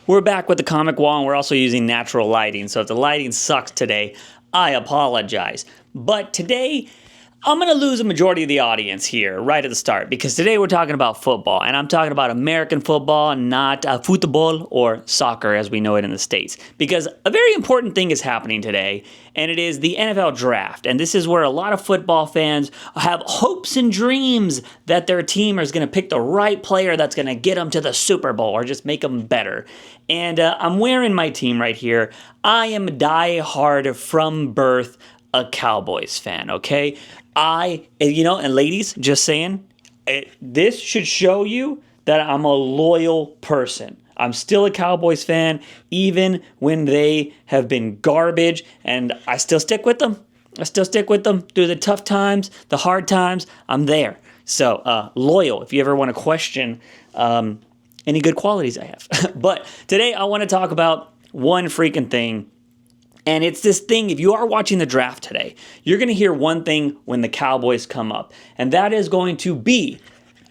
We're back with the comic wall, and we're also using natural lighting. So if the lighting sucks today, I apologize. But today, I'm going to lose a majority of the audience here right at the start, because today we're talking about football, and I'm talking about American football, not football or soccer as we know it in the States. Because a very important thing is happening today, and it is the NFL draft. And this is where a lot of football fans have hopes and dreams that their team is going to pick the right player that's going to get them to the Super Bowl or just make them better. And I'm wearing my team right here. I am die-hard from birth a Cowboys fan, okay? And ladies, just saying, this should show you that I'm a loyal person. I'm still a Cowboys fan, even when they have been garbage, and I still stick with them. I still stick with them through the tough times, the hard times. I'm there. So, loyal, if you ever want to question any good qualities I have. But today I want to talk about one freaking thing. And it's this thing, if you are watching the draft today, you're going to hear one thing when the Cowboys come up. And that is going to be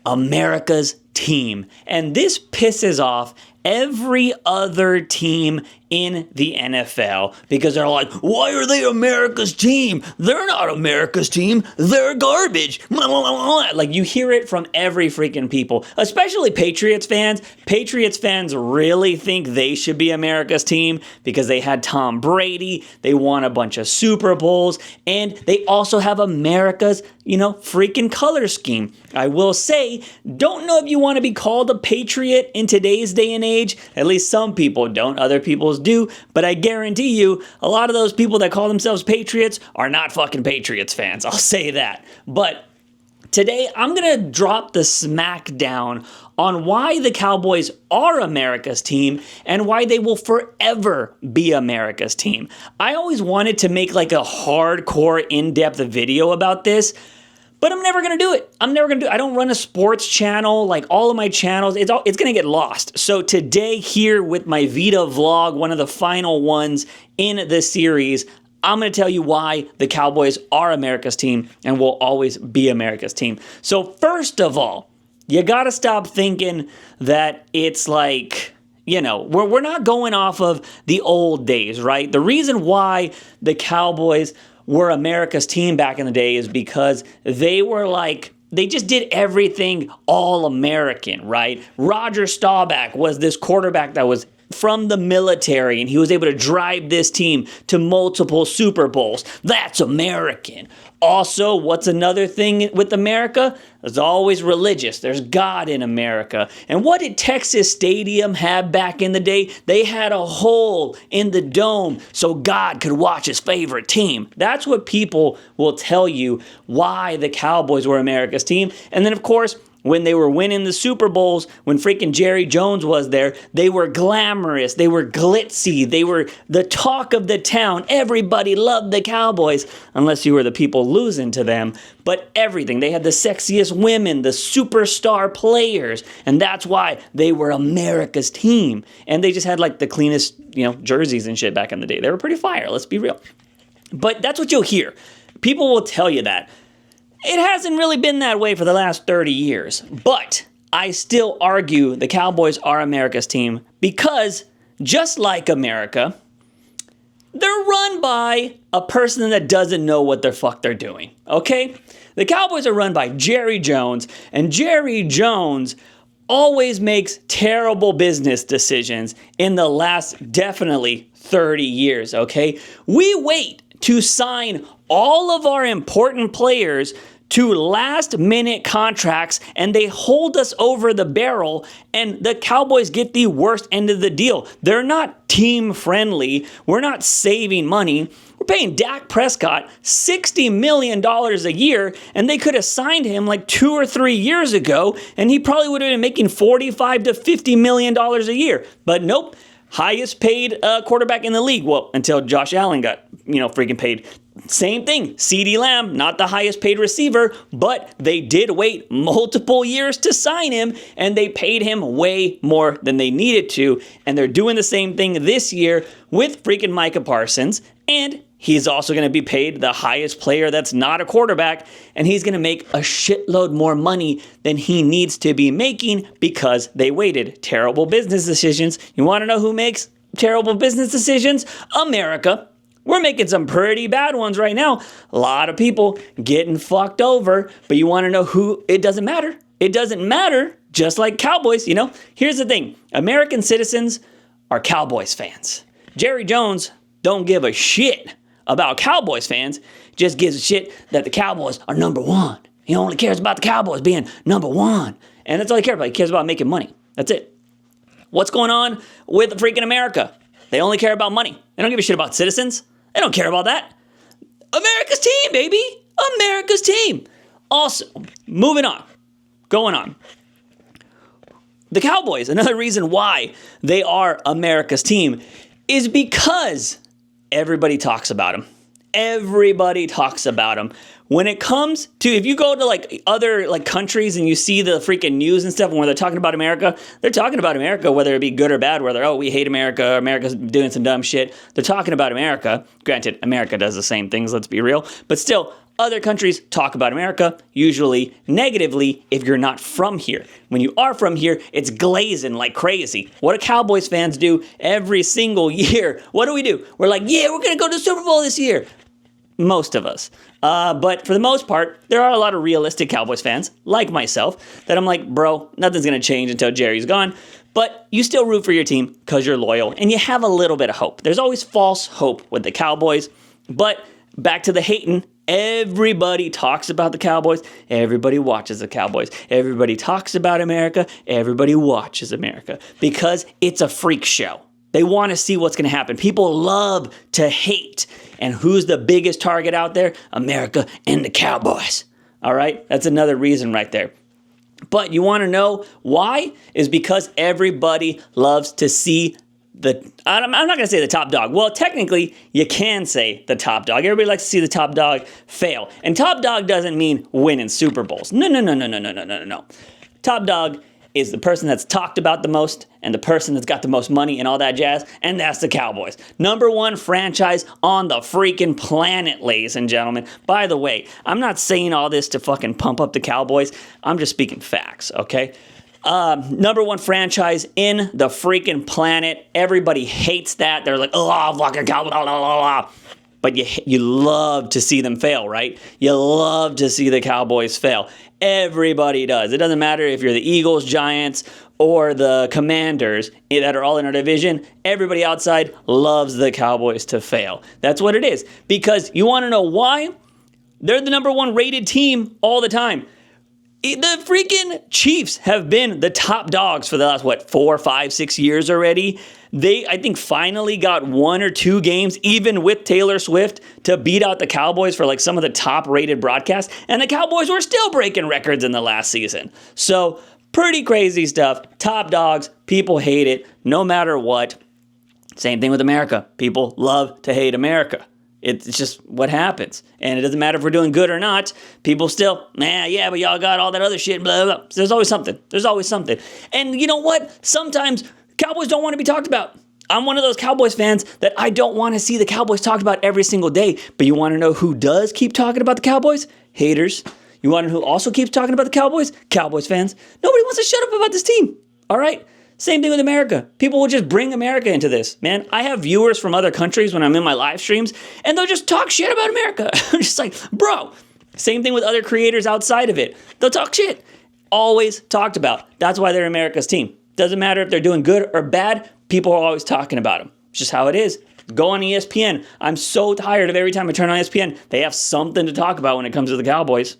America's team. And this pisses off every other team in the NFL because they're like, why are they America's team? They're not America's team. They're garbage. Like, you hear it from every freaking people, especially Patriots fans. Patriots fans really think they should be America's team because they had Tom Brady. They won a bunch of Super Bowls, and they also have America's, freaking color scheme. I will say, don't know if you want to be called a Patriot in today's day and age. At least some people don't. Other people do. But I guarantee you, a lot of those people that call themselves Patriots are not fucking Patriots fans. I'll say that. But today, I'm going to drop the smackdown on why the Cowboys are America's team and why they will forever be America's team. I always wanted to make like a hardcore, in-depth video about this, but I'm never going to do it. I don't run a sports channel. Like, all of my channels, it's going to get lost. So today, here with my Vita vlog, one of the final ones in the series, I'm going to tell you why the Cowboys are America's team and will always be America's team. So first of all, you got to stop thinking that it's like, we're not going off of the old days, right? The reason why the Cowboys were America's team back in the day is because they just did everything all American, right? Roger Staubach was this quarterback that was from the military, and he was able to drive this team to multiple Super Bowls. That's American. Also, what's another thing with America? There's always religious. There's God in America. And what did Texas Stadium have back in the day? They had a hole in the dome so God could watch his favorite team. That's what people will tell you why the Cowboys were America's team. And then, of course, when they were winning the Super Bowls, when freaking Jerry Jones was there, they were glamorous, they were glitzy, they were the talk of the town. Everybody loved the Cowboys, unless you were the people losing to them. But everything, they had the sexiest women, the superstar players, and that's why they were America's team. And they just had like the cleanest, jerseys and shit back in the day. They were pretty fire, let's be real. But that's what you'll hear. People will tell you that. It hasn't really been that way for the last 30 years, but I still argue the Cowboys are America's team because, just like America, they're run by a person that doesn't know what the fuck they're doing, okay? The Cowboys are run by Jerry Jones, and Jerry Jones always makes terrible business decisions in the last definitely 30 years, okay? We wait to sign all of our important players to last-minute contracts, and they hold us over the barrel, and the Cowboys get the worst end of the deal. They're not team-friendly. We're not saving money. We're paying Dak Prescott $60 million a year, and they could have signed him like 2 or 3 years ago, and he probably would have been making $45 to $50 million a year. But nope, highest paid quarterback in the league. Well, until Josh Allen got, freaking paid. Same thing, CeeDee Lamb, not the highest paid receiver, but they did wait multiple years to sign him, and they paid him way more than they needed to, and they're doing the same thing this year with freaking Micah Parsons, and He's also going to be paid the highest player that's not a quarterback, and he's going to make a shitload more money than he needs to be making because they waited. Terrible business decisions. You want to know who makes terrible business decisions? America. We're making some pretty bad ones right now. A lot of people getting fucked over, but you want to know who? It doesn't matter. It doesn't matter, just like Cowboys, Here's the thing. American citizens are Cowboys fans. Jerry Jones don't give a shit about Cowboys fans, just gives a shit that the Cowboys are number one. He only cares about the Cowboys being number one. And that's all he cares about. He cares about making money. That's it. What's going on with freaking America? They only care about money. They don't give a shit about citizens. They don't care about that. America's team, baby. America's team. Also, moving on. Going on. The Cowboys, another reason why they are America's team is because everybody talks about them. Everybody talks about them. When it comes to, if you go to other countries and you see the freaking news and stuff, and when they're talking about America, they're talking about America, whether it be good or bad, whether, we hate America, America's doing some dumb shit. They're talking about America. Granted, America does the same things, let's be real. But still, other countries talk about America, usually negatively if you're not from here. When you are from here, it's glazing like crazy. What do Cowboys fans do every single year? What do? We're like, yeah, we're going to go to the Super Bowl this year. Most of us. But for the most part, there are a lot of realistic Cowboys fans, like myself, that I'm like, bro, nothing's going to change until Jerry's gone. But you still root for your team because you're loyal and you have a little bit of hope. There's always false hope with the Cowboys. But back to the hating. Everybody talks about the Cowboys. Everybody watches the Cowboys. Everybody talks about America. Everybody watches America because it's a freak show. They want to see what's going to happen. People love to hate. And who's the biggest target out there? America and the Cowboys. All right? That's another reason right there. But you want to know why? Is because everybody loves to see I'm not going to say the top dog. Well, technically, you can say the top dog. Everybody likes to see the top dog fail. And top dog doesn't mean winning Super Bowls. No. Top dog is the person that's talked about the most and the person that's got the most money and all that jazz, and that's the Cowboys. Number one franchise on the freaking planet, ladies and gentlemen. By the way, I'm not saying all this to fucking pump up the Cowboys. I'm just speaking facts, okay? Number one franchise in the freaking planet. Everybody hates that. They're like, oh, fucking Cowboys, blah, blah, blah. But you love to see them fail, right? You love to see the Cowboys fail. Everybody does. It doesn't matter if you're the Eagles, Giants, or the Commanders that are all in our division. Everybody outside loves the Cowboys to fail. That's what it is. Because you want to know why? They're the number one rated team all the time. The freaking Chiefs have been the top dogs for the last, 4, 5, 6 years already. They, I think, finally got 1 or 2 games, even with Taylor Swift, to beat out the Cowboys for some of the top-rated broadcasts. And the Cowboys were still breaking records in the last season. So, pretty crazy stuff. Top dogs. People hate it, no matter what. Same thing with America. People love to hate America. It's just what happens. And it doesn't matter if we're doing good or not. People still, yeah, but y'all got all that other shit, blah, blah, blah. There's always something. And you know what? Sometimes Cowboys don't want to be talked about. I'm one of those Cowboys fans that I don't want to see the Cowboys talked about every single day. But you want to know who does keep talking about the Cowboys? Haters. You want to know who also keeps talking about the Cowboys? Cowboys fans. Nobody wants to shut up about this team. All right? Same thing with America. People will just bring America into this. Man, I have viewers from other countries when I'm in my live streams, and they'll just talk shit about America. I'm just like, bro. Same thing with other creators outside of it. They'll talk shit. Always talked about. That's why they're America's team. Doesn't matter if they're doing good or bad. People are always talking about them. It's just how it is. Go on ESPN. I'm so tired of every time I turn on ESPN, they have something to talk about when it comes to the Cowboys.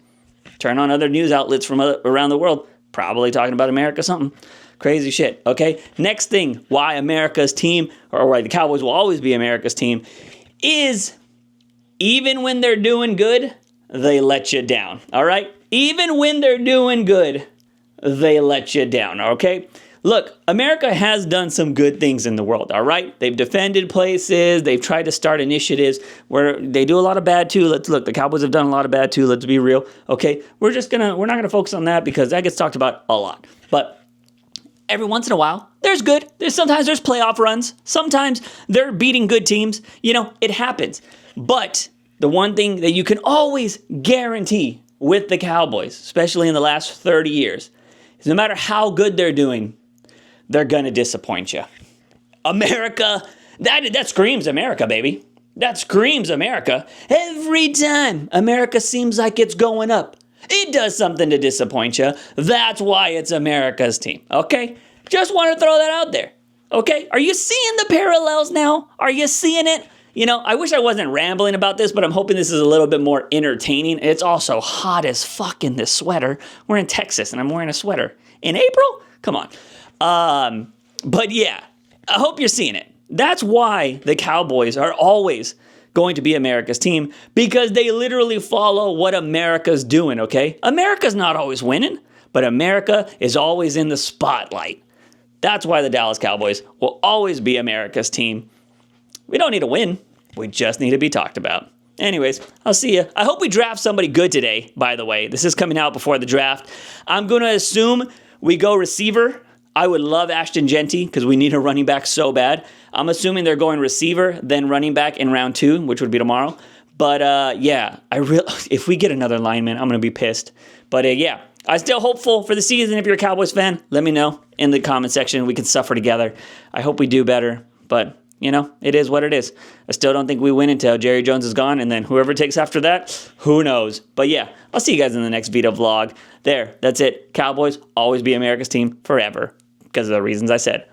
Turn on other news outlets from around the world. Probably talking about America something. Crazy shit, okay? Next thing, why America's team, or why the Cowboys will always be America's team, is even when they're doing good, they let you down, all right? Even when they're doing good, they let you down, okay? Look, America has done some good things in the world, all right? They've defended places. They've tried to start initiatives where they do a lot of bad too. Look, the Cowboys have done a lot of bad too. Let's be real, okay? We're not gonna focus on that because that gets talked about a lot. But Every once in a while, there's good. Sometimes there's playoff runs. Sometimes they're beating good teams. It happens. But the one thing that you can always guarantee with the Cowboys, especially in the last 30 years, is no matter how good they're doing, they're going to disappoint you. America, that screams America, baby. That screams America. Every time America seems like it's going up, it does something to disappoint you. That's why it's America's team, okay? Just want to throw that out there, okay? Are you seeing the parallels now? Are you seeing it? I wish I wasn't rambling about this, but I'm hoping this is a little bit more entertaining. It's also hot as fuck in this sweater. We're in Texas, and I'm wearing a sweater. In April? Come on. But yeah, I hope you're seeing it. That's why the Cowboys are always going to be America's team, because they literally follow what America's doing, okay? America's not always winning, but America is always in the spotlight. That's why the Dallas Cowboys will always be America's team. We don't need to win. We just need to be talked about. Anyways, I'll see you. I hope we draft somebody good today, by the way. This is coming out before the draft. I'm going to assume we go receiver. I would love Ashton Genty because we need a running back so bad. I'm assuming they're going receiver, then running back in round 2, which would be tomorrow. But yeah, if we get another lineman, I'm going to be pissed. But yeah, I'm still hopeful for the season. If you're a Cowboys fan, let me know in the comment section. We can suffer together. I hope we do better. But, it is what it is. I still don't think we win until Jerry Jones is gone. And then whoever takes after that, who knows? But yeah, I'll see you guys in the next Vito vlog. That's it. Cowboys always be America's team forever because of the reasons I said.